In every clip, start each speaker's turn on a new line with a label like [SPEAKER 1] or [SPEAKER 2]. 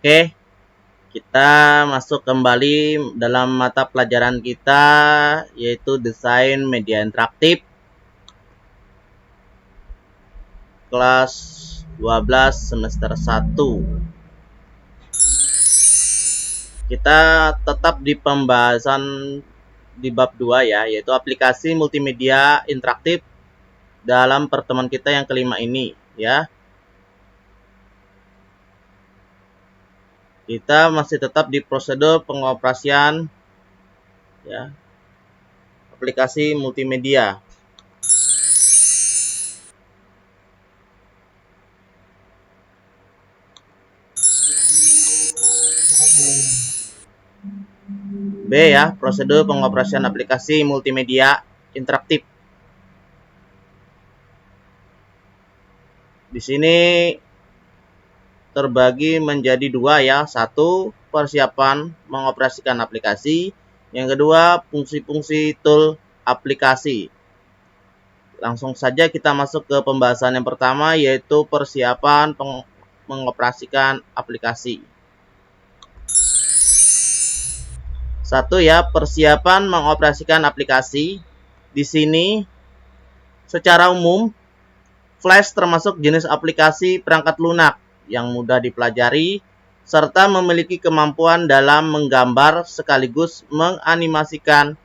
[SPEAKER 1] Oke, kita masuk kembali dalam mata pelajaran kita yaitu Desain Media Interaktif kelas 12 semester 1. Kita tetap di pembahasan di bab 2 ya, yaitu aplikasi multimedia interaktif dalam pertemuan kita yang kelima ini ya. Kita masih tetap di prosedur pengoperasian ya, aplikasi multimedia. B ya, prosedur pengoperasian aplikasi multimedia interaktif. Di sini terbagi menjadi dua ya. Satu, persiapan mengoperasikan aplikasi. Yang kedua, fungsi-fungsi tool aplikasi. Langsung saja kita masuk ke pembahasan yang pertama, yaitu persiapan mengoperasikan aplikasi. Satu ya, persiapan mengoperasikan aplikasi. Di sini secara umum Flash termasuk jenis aplikasi perangkat lunak yang mudah dipelajari serta memiliki kemampuan dalam menggambar sekaligus menganimasikan.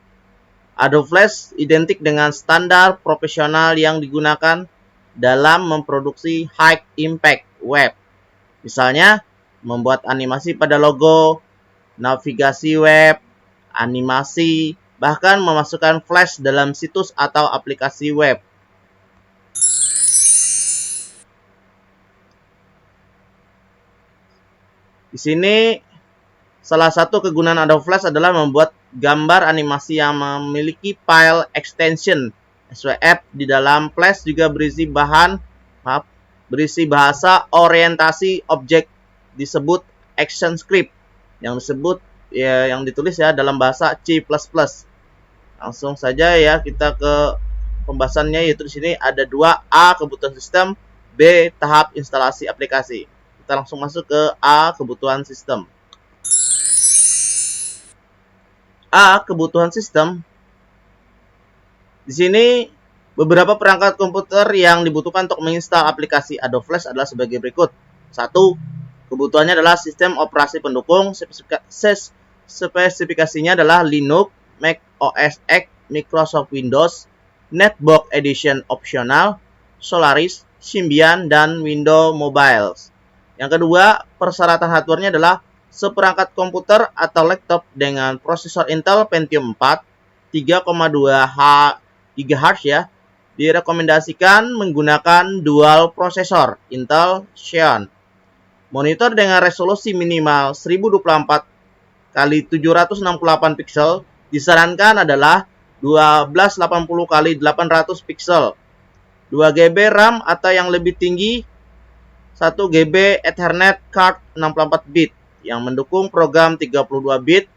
[SPEAKER 1] Adobe Flash identik dengan standar profesional yang digunakan dalam memproduksi high impact web. Misalnya, membuat animasi pada logo, navigasi web, animasi, bahkan memasukkan flash dalam situs atau aplikasi web. Di sini salah satu kegunaan Adobe Flash adalah membuat gambar animasi yang memiliki file extension SWF di dalam Flash juga berisi bahasa orientasi objek disebut ActionScript yang ditulis ya dalam bahasa C++. Langsung saja ya kita ke pembahasannya, yaitu di sini ada 2A kebutuhan sistem, B tahap instalasi aplikasi. Kita langsung masuk ke A kebutuhan sistem. A kebutuhan sistem. Di sini beberapa perangkat komputer yang dibutuhkan untuk menginstal aplikasi Adobe Flash adalah sebagai berikut. 1. Kebutuhannya adalah sistem operasi pendukung. Spesifikasinya adalah Linux, Mac OS X, Microsoft Windows, Netbook Edition opsional, Solaris, Symbian, dan Windows Mobile. Yang kedua, persyaratan hardware-nya adalah seperangkat komputer atau laptop dengan prosesor Intel Pentium 4 3,2 GHz ya. Direkomendasikan menggunakan dual prosesor Intel Xeon. Monitor dengan resolusi minimal 1024 x 768 pixel disarankan adalah 1280 x 800 pixel. 2 GB RAM atau yang lebih tinggi, 1 GB Ethernet card 64 bit yang mendukung program 32 bit,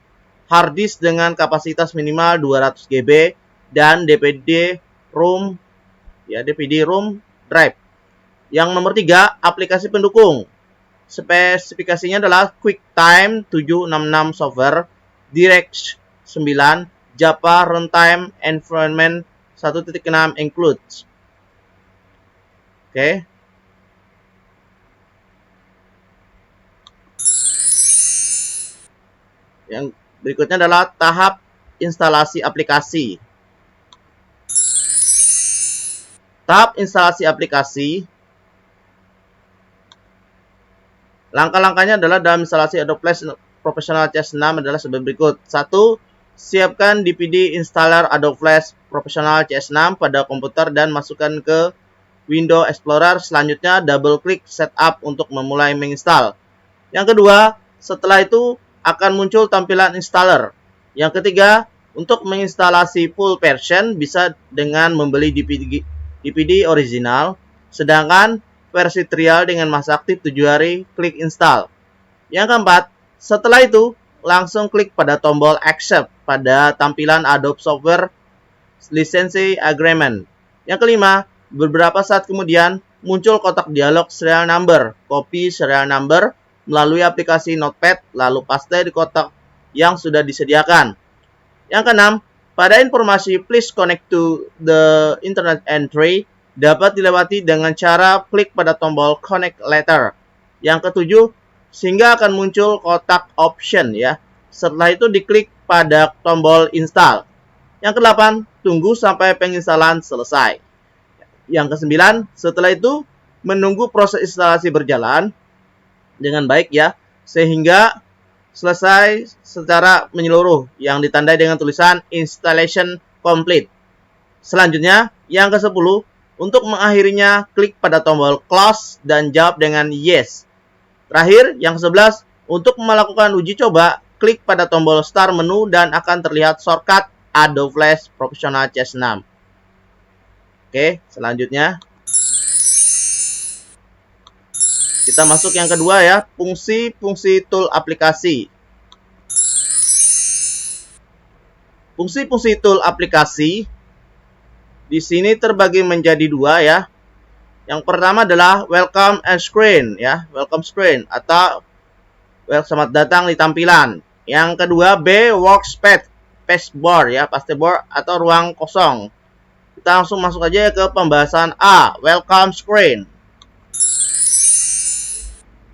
[SPEAKER 1] hard disk dengan kapasitas minimal 200 GB dan DVD-ROM drive. Yang nomor 3, aplikasi pendukung. Spesifikasinya adalah QuickTime 766 Software, DirectX 9, Java Runtime Environment 1.6 includes. Oke. Yang berikutnya adalah tahap instalasi aplikasi. Tahap instalasi aplikasi. Langkah-langkahnya adalah dalam instalasi Adobe Flash Professional CS6 adalah sebagai berikut. 1. Siapkan DVD installer Adobe Flash Professional CS6 pada komputer dan masukkan ke Windows Explorer. Selanjutnya, double klik setup untuk memulai menginstal. Yang kedua, setelah itu akan muncul tampilan installer. Yang ketiga, untuk menginstalasi full version bisa dengan membeli DVD original, sedangkan versi trial dengan masa aktif 7 hari, klik install. Yang keempat, setelah itu langsung klik pada tombol accept pada tampilan Adobe Software License Agreement. Yang kelima, beberapa saat kemudian muncul kotak dialog serial number, copy serial number, melalui aplikasi Notepad, lalu paste di kotak yang sudah disediakan. Yang keenam, pada informasi please connect to the internet entry dapat dilewati dengan cara klik pada tombol connect later. Yang ketujuh, sehingga akan muncul kotak option ya. Setelah itu diklik pada tombol install. Yang kedelapan, tunggu sampai penginstalan selesai. Yang kesembilan, setelah itu menunggu proses instalasi berjalan dengan baik ya, sehingga selesai secara menyeluruh yang ditandai dengan tulisan installation complete. Selanjutnya, yang ke-10, untuk mengakhirinya klik pada tombol close dan jawab dengan yes. Terakhir, yang ke-11, untuk melakukan uji coba, klik pada tombol start menu dan akan terlihat shortcut Adobe Flash Professional CS6. Oke, selanjutnya kita masuk yang kedua ya, fungsi-fungsi tool aplikasi. Fungsi-fungsi tool aplikasi di sini terbagi menjadi dua ya. Yang pertama adalah welcome and screen ya, welcome screen atau selamat datang di tampilan. Yang kedua B workspace, pasteboard ya, pasteboard atau ruang kosong. Kita langsung masuk aja ke pembahasan A, welcome screen.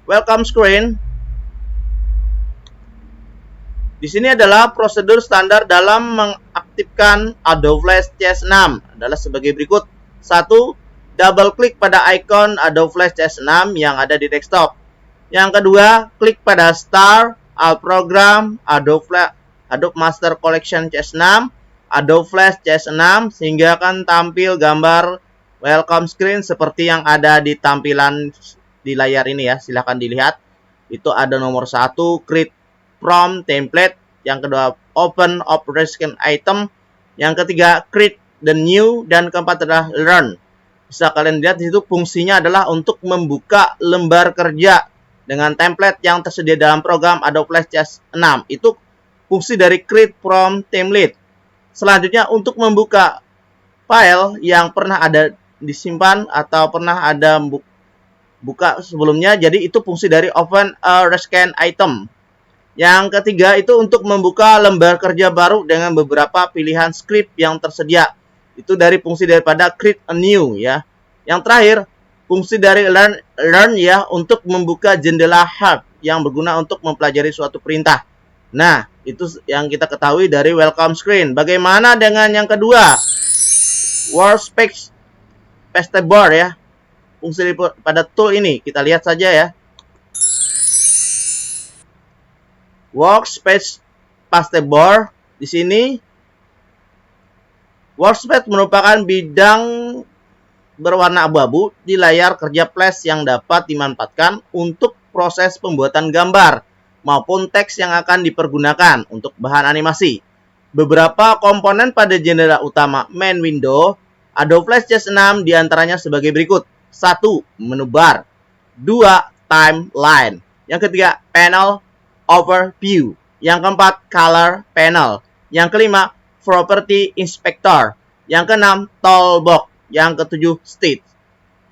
[SPEAKER 1] Welcome screen di sini adalah prosedur standar dalam mengaktifkan Adobe Flash CS6 adalah sebagai berikut. 1. Double klik pada icon Adobe Flash CS6 yang ada di desktop. Yang kedua, klik pada Start, All Program, Adobe Master Collection CS6, Adobe Flash CS6 sehingga akan tampil gambar welcome screen seperti yang ada di tampilan di layar ini ya, silahkan dilihat. Itu ada nomor 1 create from template, yang kedua open operation item, yang ketiga create the new, dan keempat adalah learn. Bisa kalian lihat di situ fungsinya adalah untuk membuka lembar kerja dengan template yang tersedia dalam program Adobe Flash CS6. Itu fungsi dari create from template. Selanjutnya untuk membuka file yang pernah ada disimpan atau pernah ada buka sebelumnya, jadi itu fungsi dari open a rescan item. Yang ketiga itu untuk membuka lembar kerja baru dengan beberapa pilihan script yang tersedia. Itu dari fungsi daripada create a new ya. Yang terakhir, fungsi dari learn ya, untuk membuka jendela help yang berguna untuk mempelajari suatu perintah. Nah, itu yang kita ketahui dari welcome screen. Bagaimana dengan yang kedua? Workspace pasteboard ya. Fungsi pada tool ini kita lihat saja ya. Workspace pasteboard di sini. Workspace merupakan bidang berwarna abu-abu di layar kerja Flash yang dapat dimanfaatkan untuk proses pembuatan gambar maupun teks yang akan dipergunakan untuk bahan animasi. Beberapa komponen pada jendela utama main window Adobe Flash CS6 diantaranya sebagai berikut. 1. Menu bar. 2. Timeline. Yang ketiga, panel overview. Yang keempat, color panel. Yang kelima, property inspector. Yang keenam, toolbox. Yang ketujuh, state.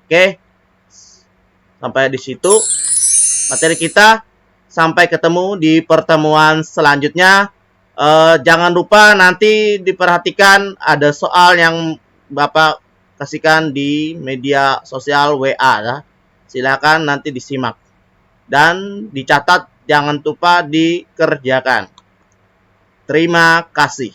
[SPEAKER 1] Oke. Sampai di situ materi kita. Sampai ketemu di pertemuan selanjutnya. Jangan lupa nanti diperhatikan ada soal yang Bapak kasihkan di media sosial WA ya. Silakan nanti disimak dan dicatat, jangan lupa dikerjakan. Terima kasih.